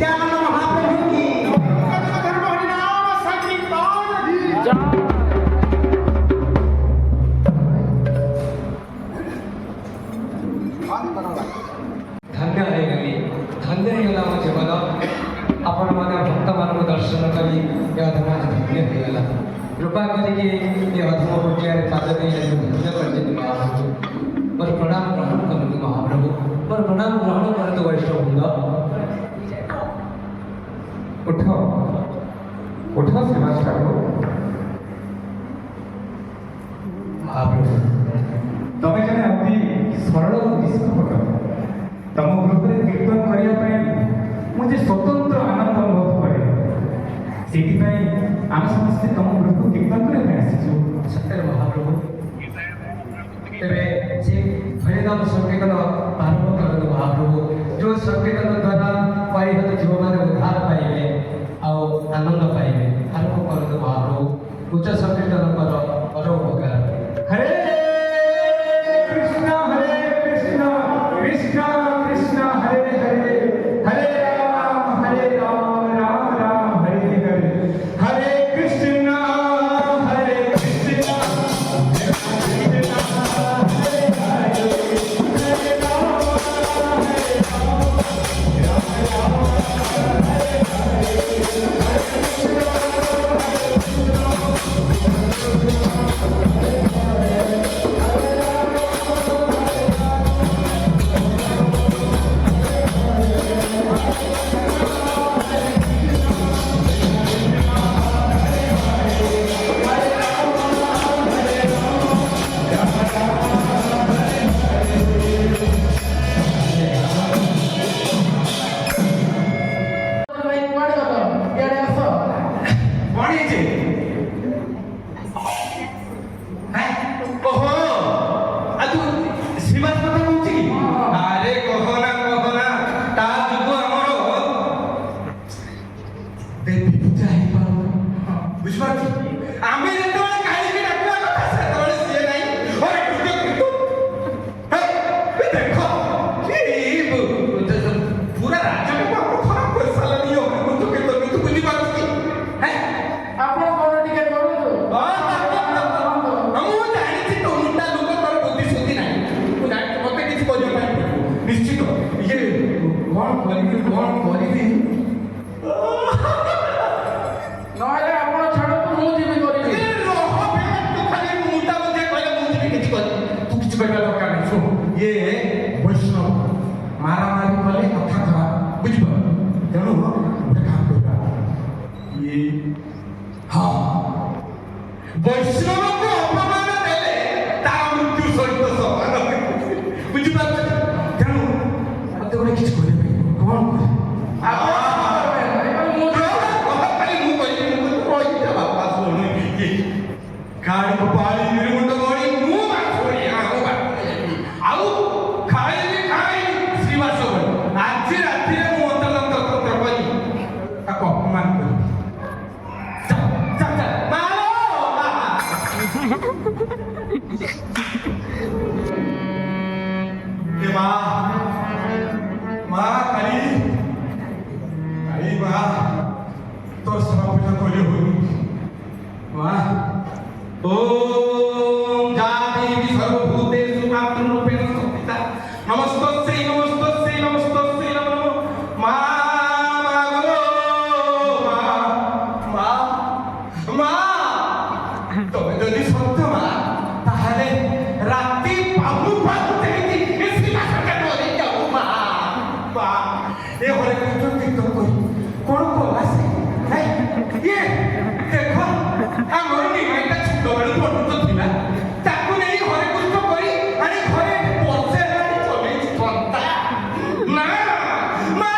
नित्यानंद महाप्रभु की धर्म हरिनाम संकीर्तन की धन्य ହେଇଗଲି ଧନ୍ୟ ହେଇଗଲା ମୋ ଜୀବନ ଆପଣମାନେ ଭକ୍ତମାନଙ୍କୁ ଦର୍ଶନ କରି ଏ ଅଧମା ଧନ୍ୟ ହେଇଗଲା କୃପା କରିକି ଏ ଅଧମ ପଟିଆରେ ପାଦ ଦେଇ ଧନ୍ୟ କରିଛନ୍ତି ମହାପ୍ରଭୁ ମୋର ପ୍ରଣାମ ଗ୍ରହଣ କରନ୍ତୁ ମହାପ୍ରଭୁ ମୋର ପ୍ରଣାମ ଗ୍ରହଣ କରନ୍ତୁ ବୈଷ୍ଣବ ବୃନ୍ଦ ଉଠ ଉଠ ଶ୍ରୀବାସ ଠାକୁର ମହାପ୍ରଭୁ ତମେ ଜଣେ ଅତି ସରଳ ନିଷ୍କପଟ ତମ ଗୃହରେ କୀର୍ତ୍ତନ କରିବା ପାଇଁ ମୁଁ ଯେ ସ୍ୱତନ୍ତ୍ର ଆନନ୍ଦ ଅନୁଭବ କରେ ସେଥିପାଇଁ ଆମେ ସମସ୍ତେ ତମ ଗୃହକୁ କୀର୍ତ୍ତନ କରିବା ପାଇଁ ଆସିଛୁ ସତ୍ୟରେ ମହାପ୍ରଭୁ ତେବେ ସେ ହରିନାମ ସଂକୀର୍ତ୍ତନ ଆରମ୍ଭ କରନ୍ତୁ ମହାପ୍ରଭୁ ଯେଉଁ ସଂକୀର୍ତ୍ତନ ଦ୍ୱାରା ପରିହତ ଜୀବମାନେ ଉଦ୍ଧାର ପାଇବେ ଆଉ ଆନନ୍ଦ ପାଇବେ ଆରମ୍ଭ କରନ୍ତୁ ମହାପ୍ରଭୁ ଉଚ୍ଚ ସଂକୀର୍ତ୍ତନ କର ପର ଉପକାର ହରେ କୃଷ୍ଣ କୃଷ୍ଣ କୃଷ୍ଣ କୃଷ୍ଣ ହରେ ହରେ ହରେ ରାମ ରାମ ରାମ ହରେ ହରେ ହରେ କୃଷ୍ଣ ହରେ କୃଷ୍ଣ ମାରାମାରି କଲେ କଥା ଖରାପ ବୁଝିପାର ତେଣୁ ଗୋଟେ କାମ କରିବା ଇଏ ହଁ ବୈଷ୍ଣବକୁ ଅପମାନ ଦେଲେ ତା ମୃତ୍ୟୁ ସହିତ ସମାନ ବୁଝିପାରୁଛ ତେଣୁ ମତେ ଗୋଟେ କିଛି କରିବା କଣ କାଳିକୁ ପାଳି ନିର୍ମୁଣ୍ଡ କରି ମୁଁ ଆଉ ଖାଇବି ଶ୍ରୀବାସ ଆଜି ରାତିରେ ମୁଁ ଅନ୍ତତନ୍ତ୍ର କରି ତାକୁ ଅପମାନ କରିବି ମା କାଳି ମା ତୋର ସେବା ପୂଜା କରି ହଉନି ମା ओम जाति सर्वभूतेषु मातृरूपेण संस्थिता नमस्तस्यै नमस्तस्यै नमस्तस्यै नमो नमः मा मा मा तमे যদি সত্য মা তাহলে রাতে পাবু পাবু দেখি এসি ভাষাটা বলে যাও মা মা এ হরে কৃষ্ণ কীর্তন করি কোন কোন আছে হ্যাঁ ইয়ে দেখো আমার নিমাইটা ছোটবেলু পর্যন্ত ଥିଲା ତାକୁ ନେଇ ଘରେ କୃଷ୍ଣ କରି ଆଣି ଘରେ ବର୍ଷେ ହେଲାଣି ଚଲେଇଛି ଥନ୍ତା ମା ମା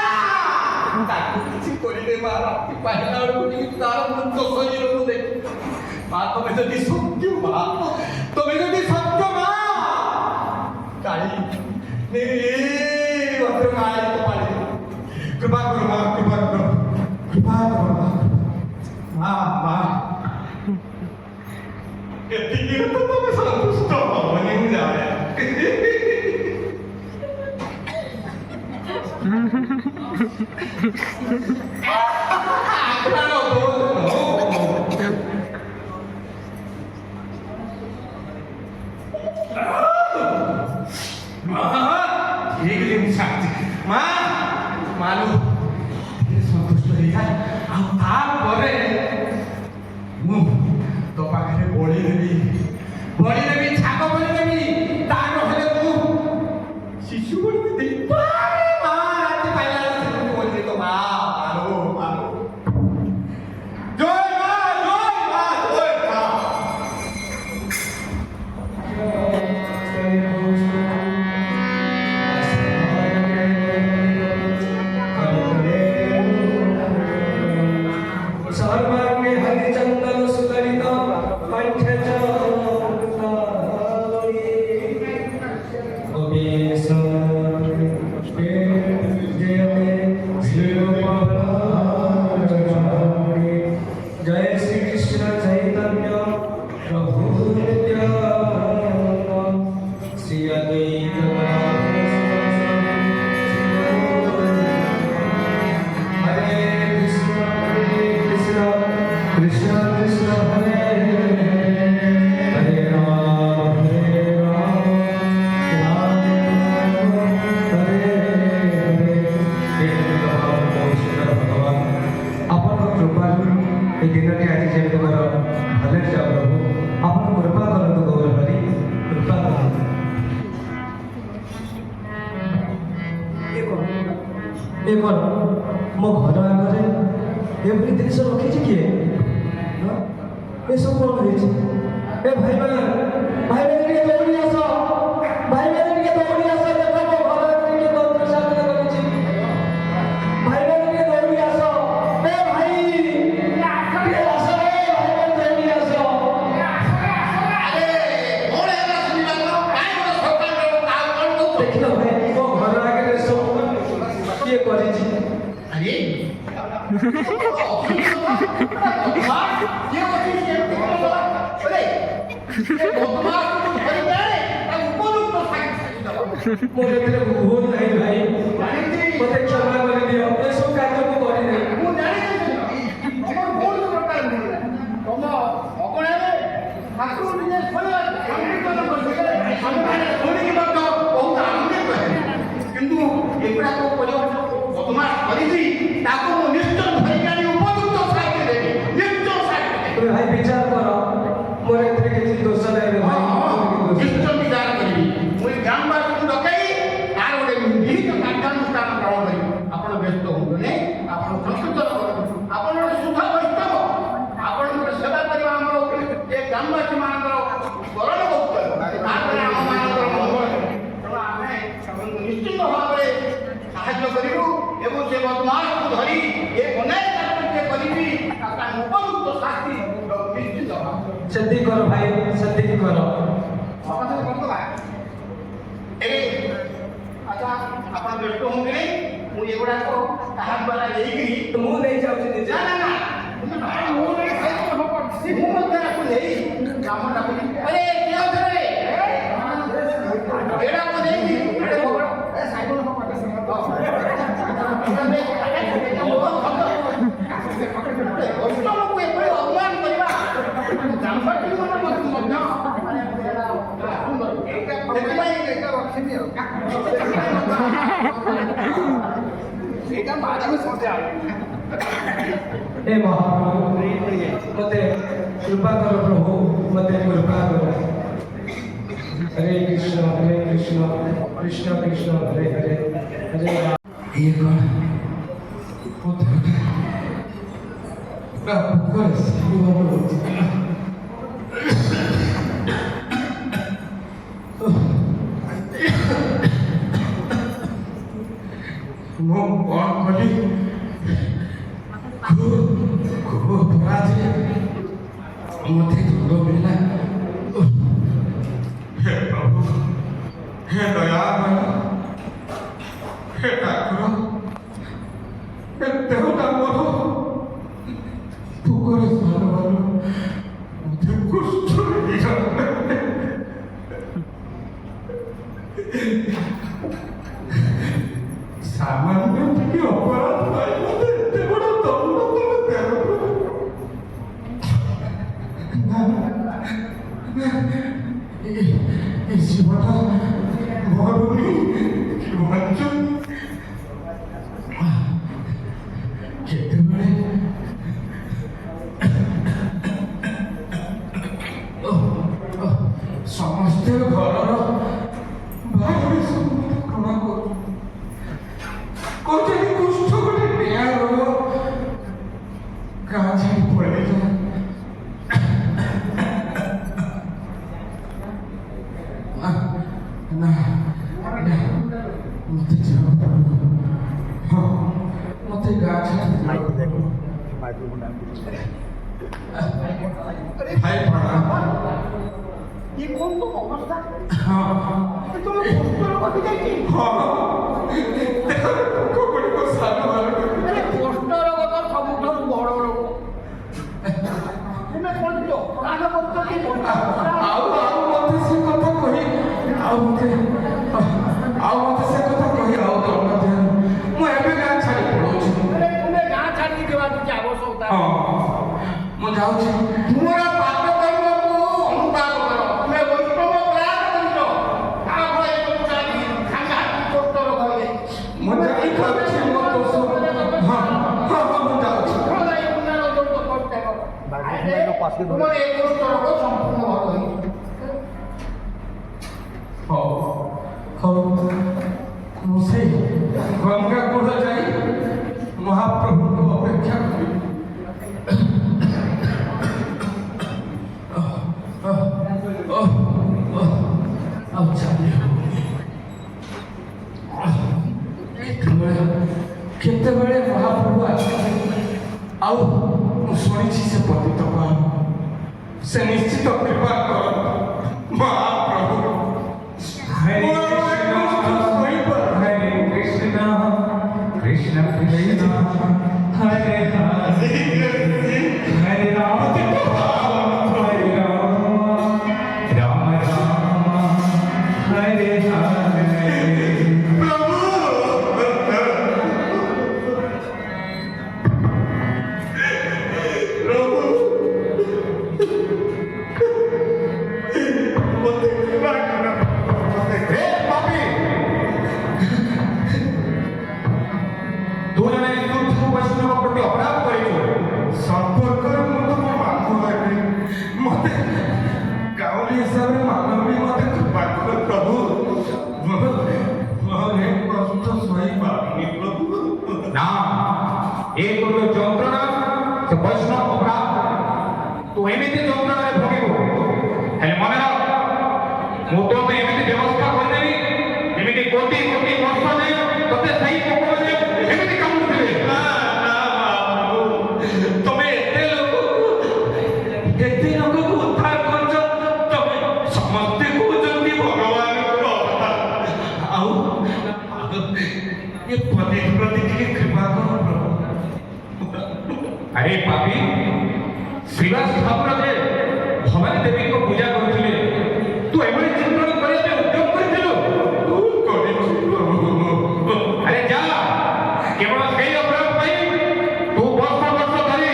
ତାକୁ କିଛି କରିଲେ ମା ରାତି ପାହିଲା ବେଳକୁ ଟିକେ ତାର ମୃତ ଶରୀରକୁ ଦେଖି ମା ତମେ ଯଦି ସତ୍ୟ ମା ତମେ ଯଦି ସତ୍ୟ ମା କାଳି ନିର୍ବନ୍ଧ କାଳି ପାଳି କୃପା କର ମା କୃପା କର କୃପା କର ମା ମା ଏତିକିରେ ତ ତମେ ସନ୍ତୁଷ୍ଟ ହବନି ମୁଁ ଜାଣେ 아까로 이글림 삭지 마루 ସନ୍ତୁଷ୍ଟ ହେଇଯାଏ ଆଉ ତାପରେ ମୁଁ ତୋ ପାଖରେ ବଳି ଦେବି ଛାକ ବଳି ଦେବି ତା ନହେଲେ ମୁଁ ଶିଶୁ ବଳି ଦେବି ମା ରାତି ପାଇଲା ବେଳକୁ ବଳି ତୋ ମା ମାରୁ ଜୟ ମା सर्वांगे हरिचंदन सुललित कंठ जय श्री कृष्ण चैतन्य प्रभु नित्यानंद श्री अद्वैत हरे कृष्ण कृष्ण कृष्ण हरे हरे राम राम हरे हरे हे भगवान आपन कृपा এই দিনটি আজি যেମିତି ମୋର ଭଲରେ ଯାଉ ପ୍ରଭୁ ଆପଣ କୃପା କରନ୍ତୁ ଗୌର ହରି କୃପା କରନ୍ତୁ ଏ କ'ଣ ମୋ ଘର ଆଗରେ ଏଭଳି ଜିନିଷ ରଖିଛି କିଏ ଏସବୁ କ'ଣ ହେଇଛି ଏ ଭାଇମାନେ ଟିକେ ଦୌଡ଼ି ଆସ ଭାଇମାନେ ଟିକେ ଦୌଡ଼ି ଆସ ଦେଖ ମୋ ଘର ଆଗରେ ଟିକେ ତନ୍ତ୍ର ଶାସ୍ତ୍ର କରିଛି ଭାଇମାନେ ଟିକେ ଦୌଡ଼ି ଆସ ଏ ଭାଇ ଦେଖିଲ ଭାଇ ମୋ ଘର ଆଗରେ ସବୁ କିଏ କରିଛି ଆରେ ମୋର ଏଥିରେ ଭୁଲ ନାହିଁ ଭାଇ ମୋତେ କ୍ଷମା କରିଦିଅ ଏସବୁ କାର୍ଯ୍ୟ ମୁଁ କରିନି ମୁଁ ଜାଣିଛି ତମର ବହୁତ ଦରକାର ତମ ଅଗଣାରେ ଠାକୁର ନିଜେ ସଂକୀର୍ତ୍ତନ କରିଥିଲେ ଆମେମାନେ ଶୁଣିକି ମଧ୍ୟ ବହୁତ ଆନନ୍ଦିତ ହେଲେ କିନ୍ତୁ ଏଗୁଡ଼ାକ ପରିବର୍ତ୍ତନ ବଦମାସ କରିଛି ତାକୁ ମୁଁ ନିଶ୍ଚୟ ଧରିକି ଆଣି ଉପଯୁକ୍ତ ସାହାଯ୍ୟ ଦେବି ନିଶ୍ଚୟ ସାହାଯ୍ୟ ଦେବି ଭାଇ ବିଚାର କର ମୋର ଏଥିରେ କିଛି ଦୋଷ ନାହିଁ ଭାଇ ନିଶ୍ଚୟ ବିଚାର କରିବି ମୁଁ ଏ ଗ୍ରାମବାସୀଙ୍କୁ ଡକାଇ ତାର ଗୋଟେ ନିହିତ କାର୍ଯ୍ୟାନୁଷ୍ଠାନ ଗ୍ରହଣ କରିବି ଆପଣ ବ୍ୟସ୍ତ ହୁଅନ୍ତୁନି ଆପଣ ସଂକୀର୍ତ୍ତନ କରନ୍ତୁ ଆପଣ ଗୋଟେ ସୁଧ ବୈଷ୍ଣବ ଆପଣଙ୍କର ସେବା କରିବା ଆମର ଏ ଗ୍ରାମବାସୀ ମାନଙ୍କର ବରଣ କର୍ତ୍ତବ୍ୟ ତାପରେ ଆମମାନଙ୍କର ମଙ୍ଗଳ ତେଣୁ ଆମେ ଆପଣଙ୍କୁ ନିଶ୍ଚିତ ଭାବରେ ସାହାଯ୍ୟ କରିବୁ ଏବଂ ସେ ବଦମାସକୁ ଧରି ଏ ଅନେକ କାର୍ଯ୍ୟ କରିବି ତାକୁ ଆମେ ଉପଯୁକ୍ତ ଶାସ୍ତି ନିଶ୍ଚିତ ଭାବରେ ସେତିକି କର ଭାଇ ସେତିକି କର ଅବଶ୍ୟ କରିଦେବା ଏବେ ଆଚ୍ଛା ଆପଣ ବ୍ୟସ୍ତ ହୁଅନ୍ତୁନି ମୁଁ ଏଗୁଡ଼ାକ କାହା ଦ୍ୱାରା ନେଇକିରି ମୁଁ ନେଇ ଯାଉଛି ନିଜେ ନା ମୁଁ ମଧ୍ୟ ଆକୁ ନେଇ କାମ ଡାକୁଛି ଆରେ କିଏ ଅଛରେ ଏଟାକୁ ନେଇକି ଅଷ୍ଟମକୁ ଏପରି ଅପମାନ କରିବା ଜାଣିପାରୁଛି ମଧ୍ୟ ସେଥିପାଇଁ ଏଇଟା ରଖିନି ଆଉ ଏଇଟା ମାରିବି ସନ୍ଧ୍ୟା हे महाप्रभु मते कृपा करो प्रभु मते कृपा करो हरे कृष्ण कृष्ण कृष्ण हरे हरे हरे राम ये कौन वो देखो पुकार साधु बाबू ମୁଁ କ'ଣ କଲି খুব অপরাধী মধ্যে দণ্ড মিললা হে প্রভু হে দয়াময় হে ঠাকুর হে দেহটা মর পুকুরে স্নান ভালো মধ্যে কুষ্ঠ সামান্য থেকে ଅପରାଧ ପାଇଁ ମୋତେ ଏତେ ବଡ଼ ଦଣ୍ଡ ତମେ ଦେଲ ଏ ଜୀବନ ମରୁନି ବଞ୍ଚୁ କେତେବେଳେ ସମସ୍ତେ ଘରର ବାହାରେ ସମସ୍ତେ କଣା କହୁଛନ୍ତି କୁଷ୍ଠ ଗୋଟେ ଡିଆଁ ରୋଗ ଗାଁ ଛାଡ଼ି ପଳେଇଯାଏ ନା ମୋତେ ଯିବାକୁ ପଡ଼ିବ ହଁ ମୋତେ ଗାଁ ଛାଡ଼ି ଭାଇ ପ୍ରଣାମ ये कौन तो अवस्था हाँ ये तो पोस्टर कटी जाई हाँ देखो कोकड़ी को सानो वाला अरे पोस्टर को तो सबुठो बड़ रोग तुमे कोन तो प्राण भक्त की आओ मते से कथा कहि आओ मते से कथा कहि आओ तो मते मु एबे गां छाडी पड़ोछि अरे तुमे गां छाडी देवा तुझे आवश्यकता हाँ मु जाउछि तुमरा पाप कर्म को अनुताप करो तुमे वैष्णव प्राण करितो आ भय तुमचारी खांगा पोस्टर गले मु जाई खाछि मु तो सब हाँ हाँ मु जाउछि तुम्हारे एक पोस्टर को संपूर्ण भर होई हाँ हाँ मु से गंगा कूढ़ जाई महाप्रभु को अपेक्षा करी अब चलिए केतेବେଳେ महाप्रभु आसते ଆଉ ମୁଁ ଶୁଣିଛି ସେ ପତିତ ପାବନ ସେ ନିଶ୍ଚିତ କୃପା କର ମହାପ୍ରଭୁ हरे कृष्ण कृष्ण कृष्ण हरे हरे हरे राम हरे राम राम राम हरे हरे ना ये तो যন্ত্রণা से वैष्णव अपराध तो एमिति যন্ত্রণা रे भोगिबो हेले मने राख मु तो पे एमिति व्यवस्था कर देबी एमिति कोटी कोटी वर्ष दे तते सही पकड़ दे एमिति काम करबे ना तमे एते लोक को उद्धार करछ तमे समस्ते कहउछंती भगवान को आउ ये पति प्रति के कृपा करो प्रभु अरे पापी श्रीवास ठाकुर जे भवानी देवी को पूजा करथिले तू एभली चिंतन करिया पे उद्यम करथिलु तू करिछि प्रभु अरे जा केवल सेई अपराध पाई तू वर्ष वर्ष धरी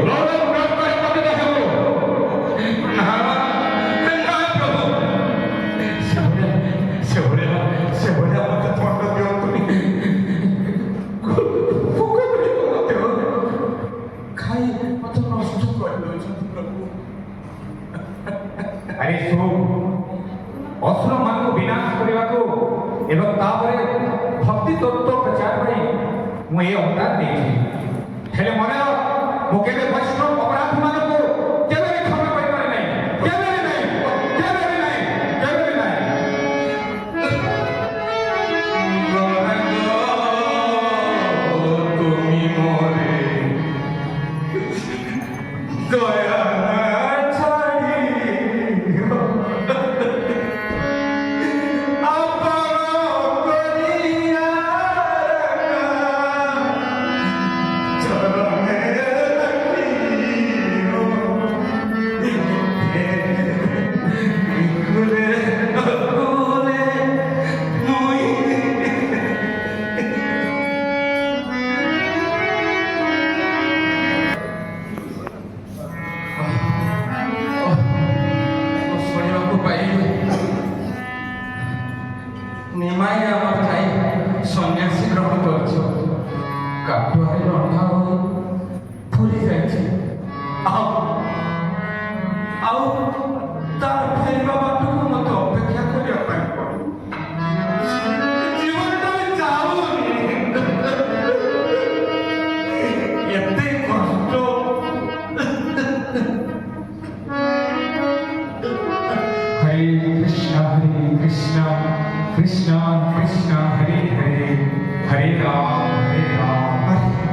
रोड रोड पर पतित हेबो ना ना प्रभु से बोले मत दंड दियंतुनी खाई मत नष्ट कर दउछंती प्रभु अरे सो असुर मन को विनाश करने को एवं तापरे भक्ति तत्व प्रचार पाई मु ए अवतार देछि हेले मने मु केबे वैष्णव अपराध मान को केबे भी क्षमा कर पारे नहीं केबे भी नहीं केबे भी नहीं केबे भी नहीं তুমি মরে দয়া ছাড়ি চরণে রাখি ରନ୍ଧା ହୋଇ ଫୁଲି ଯାଇଛି। ଆଉ ତାର ଫେରିବା ବାଟକୁ ମତେ ଅପେକ୍ଷା କରିବା ପାଇଁ ପଡିବ। ଜୀବନଟା ବି ଯାଉନି। ଏତେ କଷ୍ଟ। हरे कृष्णा कृष्ण कृष्ण हरे हरे हरे राम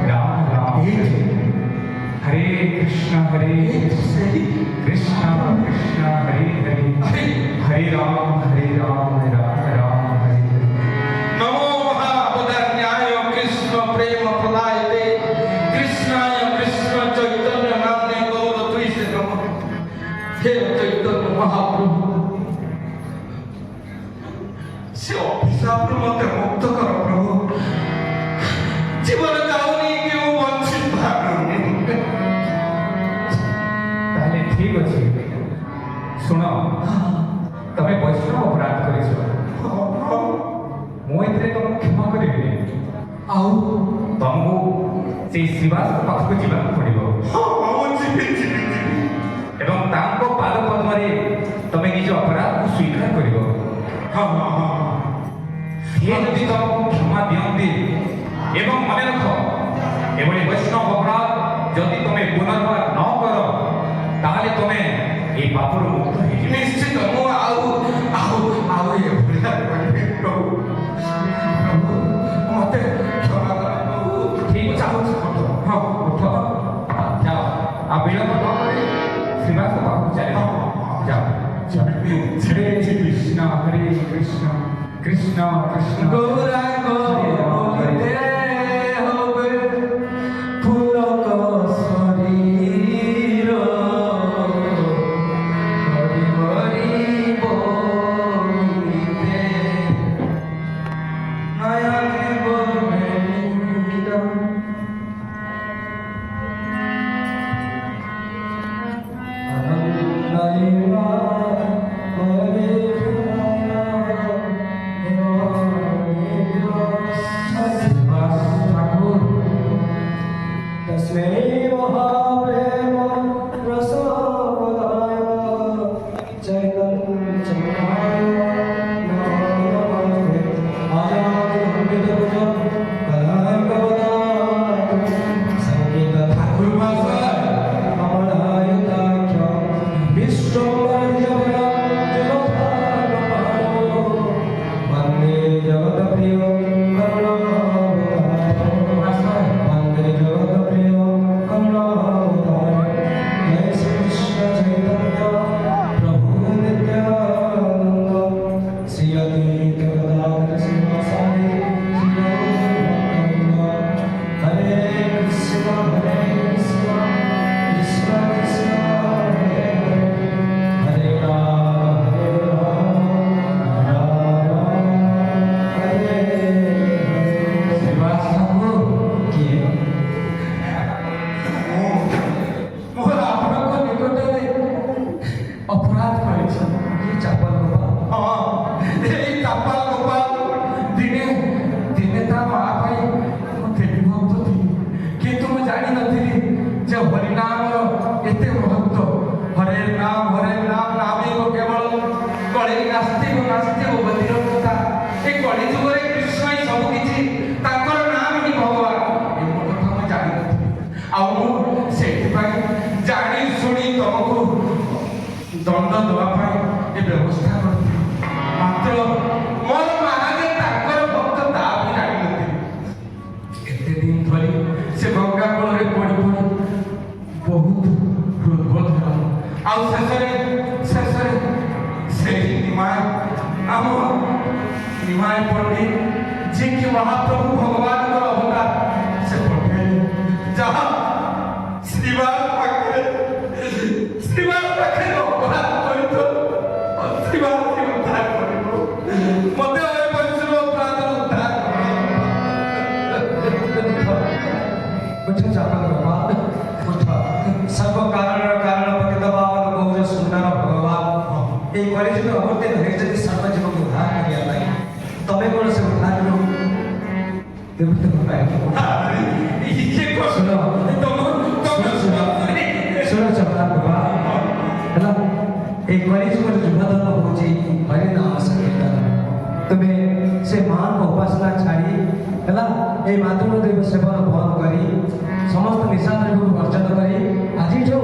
राम राम हरे कृष्ण कृष्ण कृष्ण हरे हरे हरे राम राम राम हरे हरे। नमो महावदान्याय कृष्ण प्रेम प्रदायते कृष्णाय कृष्ण चैतन्य नाम्ने गौरत्वैसे नमः। हे चैतन्य महाप्रभु, से अभिशाप मते मुक्त कर प्रभु। जीवन जाऊनी कि वो वंचित भागुनी। ताहले ठीक अछि सुन तमे वैष्णव अपराध करिस मु एथरे तुमको क्षमा करिबे आउ तुमको से शिवास पाखକୁ ଯିବାକୁ ପଡ଼ିବ ଏବଂ ତାଙ୍କ ପାଦ ପଦ୍ମରେ ତମେ ନିଜ ଅପରାଧକୁ ସ୍ୱୀକାର କରିବ। ସିଏ ଯଦି ତମକୁ କ୍ଷମା ଦିଅନ୍ତି ଏବଂ ମନେ ରଖ ଏଭଳି ବୈଷ୍ଣବ ଅପରାଧ ଯଦି ତମେ ପୁନର୍ବାର ନ କର ତାହେଲେ ତମେ এই ପାପରୁ ମୁକ୍ତ ହେଇଯିବ। ନିଶ୍ଚିତ ମୁଁ ଆଉ ଏଭଳିଆ କରିବି ପ୍ରଭୁ। ପ୍ରଭୁ ମତେ କ୍ଷମା କର ପ୍ରଭୁ। ଠିକ ଚାହୁଁଛି ହଁ ଉଠ ଯାଅ ଆଉ ବିଳମ୍ବ ନ କରି ଶ୍ରୀବାସ ପାଖକୁ ଚାଲ ଯାଅ ହରେ କୃଷ୍ଣ କୃଷ୍ଣ କୃଷ୍ଣ गौरांग बोलते होवे फूलक शरीर हरि हरि बोलते नयने बोलते तस्मै महाप्रेम रसोपदाय चैतन्य चन्द्राय नमस्ते आजादुर्विदुर्जं कलाकवदाय संगीत ठाकुर भाषाय कमलायुताख्यं विश्ववर्जवनं जगत्पालो वन्दे जगत्प्रियं करुणावतारं वन्दे जगत्प्रियं करुणावतारं जय श्री कृष्ण चैतन्य प्रभु नित्यानन्द श्री अद्वैत गदाधर श्रीवासादि श्री गौरभक्तवृन्द हरे कृष्ण कृष्ण कृष्ण हरे हरे राम राम राम हरे हरे। ଶ୍ରୀବାସ ଠାକୁର କିଏ ମୋର ଆପଣଙ୍କ ନିକଟରେ ଅପରାଧ କରିଛି କିଏ ଚାପଲ ବାବା ଏଇ ଚାପାଳ ଗୋପାଳ ଦିନେ ତା ମା ପାଇଁ ମୁଁ ଦେବୀ ଭକ୍ତ ଥିଲି, କିନ୍ତୁ ମୁଁ ଜାଣିନଥିଲି ଯେ ହରିନାମର ଏତେ ମହତ୍ଵ। ହରେ ନାମ ନାମେବ କେବଳ କଳି ନାସ୍ତିକ ବଧିର ପିତା। ଏ କଳି ଯୁଗରେ କୃଷ୍ଣ ହିଁ ସବୁ କିଛି, ତାଙ୍କର ନାମ ହିଁ ଭଗବାନ। ଏ କଥା ମୁଁ ଜାଣିନଥିଲି, ଆଉ ମୁଁ ସେଇଥିପାଇଁ ଜାଣି ଶୁଣି ତମକୁ ଦଣ୍ଡ ଦେବା ପାଇଁ ଏ ବ୍ୟବସ୍ଥା କରିଥିଲି। ମାତ୍ର ମୋର ମା ଯେ ତାଙ୍କର ଭକ୍ତ ତା ବି ଜାଣିନଥିଲି। ଏତେ ଦିନ ଧରି ସେ ଗଙ୍ଗା କୂଳରେ ପଡ଼ି ବହୁତ ହୃଦବୋଧ ହେଲା। ଆଉ ଶେଷରେ ସେଇ ଆମ ନିମାୟ ପଣ୍ଡିତ ଯିଏକି ମହାପ୍ରଭୁ ଭଗବାନଙ୍କର ଅବତାର, ସେ ପଠେଇଲେ ଯାହା ଶ୍ରୀବାସ ପାଖରେ ଅପରାଧ କରିତ ଶ୍ରୀବାସ ଉଦ୍ଧାର କରିବ। ମତେ ଏ ବୈଷ୍ଣବ ଅପରାଧରୁ ଉଦ୍ଧାର उठ चापल बाबा उठ सर्व कारण कारण पतित पावन गौर सुंदर भगवान এই কলেজে অবতীর্ণ হয়ে যদি সর্বজীবকে উদ্ধার করিয়া পাই তবে কোন সে উদ্ধার দেবতা পাই କରିବ। କଳିଯୁଗର ଯୁଗ ଧର୍ମ ହେଉଛି ହରିନାମ ସଂକୀର୍ତ୍ତନ। ତୁମେ ସେ ମହାନ ଉପାସନା ଛାଡ଼ି ହେଲା এই ମାତୃଦେବ ସେବନ ବନ୍ଦ କରି ସମସ୍ତ ନିଶାଦ୍ରବ୍ୟକୁ ବର୍ଜନ କରି ଆଜିଠୁ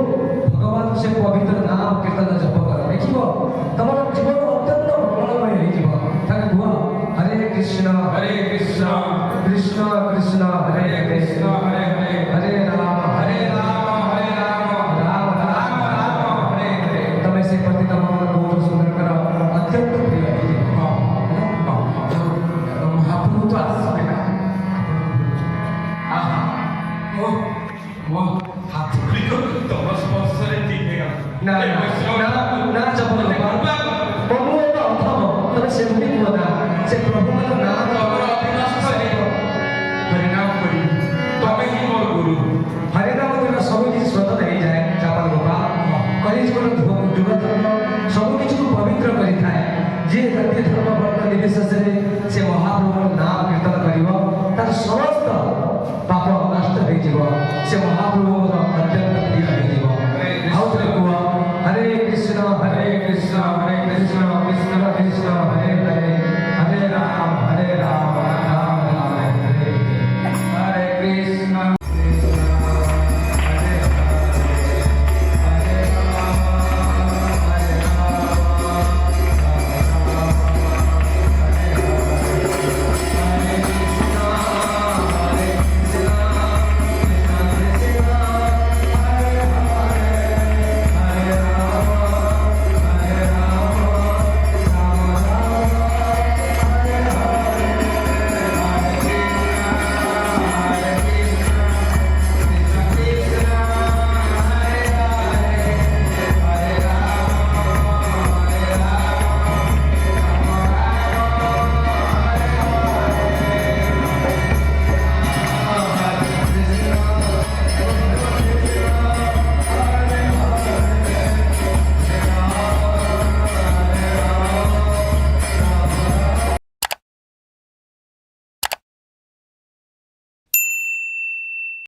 ଭଗବାନ ସେ ପବିତ୍ର ନାମ କୀର୍ତ୍ତନ ଜପ କର। ଦେଖିବ ତମର ଜୀବନ ଅତ୍ୟନ୍ତ ମଙ୍ଗଳମୟ ହେଇଯିବ। ତାকে କୁହ ହରେ କୃଷ୍ଣ କୃଷ୍ଣ କୃଷ୍ଣ ହରେ କୃଷ୍ଣ ହରେ ରାମ ରାମ ରାମ ହରେ ହରେ। ତମେ ସେ ପତିତ ପାବନ ଗୌର ସୁନ୍ଦରଙ୍କର ଅତ୍ୟନ୍ତ ପ୍ରିୟ ହେଇଯିବ। ମହାପ୍ରଭୁ ତ ଆସିବେ ନା। ଆହା, ମୋ ହାତ ଗୁଡ଼ିକ ତମ ସ୍ପର୍ଶରେ ଠିକ୍ ହେଇଗଲା। ନା ନା ଜପ ପ୍ରଭୁଙ୍କ ଅଥମ ତମେ ସେମିତି କୁହ ନା। ସେ ପ୍ରଭୁଙ୍କ ନାମ ତମର ଅଭିଳାଷ ହରିନାମ କରି ତମେ ହିଁ ମୋର ଗୁରୁ। ହରିନାମ ଦ୍ୱାରା ସବୁ କିଛି ସ୍ୱତନ୍ତ୍ର ହେଇଯାଏ। ଚାପଲ ଗୋପାଳ କଳିଯୁଗର ଯୁଗ ଧର୍ମ ସବୁ কিছুକୁ ପବିତ୍ର କରିଥାଏ। ଯିଏ ଜାତି ଧର୍ମ ବର୍ଣ୍ଣ ନିର୍ବିଶେଷରେ ସେ ମହାପ୍ରଭୁଙ୍କ ନାମ କୀର୍ତ୍ତନ କରିବ ତାର ସମସ୍ତ ପାପ ନଷ୍ଟ ହେଇଯିବ। ସେ ମହାପ୍ରଭୁଙ୍କର ଅତ୍ୟନ୍ତ ପ୍ରିୟ ହେଇଯିବ। ଆଉ ଥରେ କୁହ ହରେ କୃଷ୍ଣ କୃଷ୍ଣ କୃଷ୍ଣ କୃଷ୍ଣ ହରେ ହରେ ହରେ ରାମ ରାମ ରାମ ହରେ ହରେ। ହରେ କୃଷ୍ଣ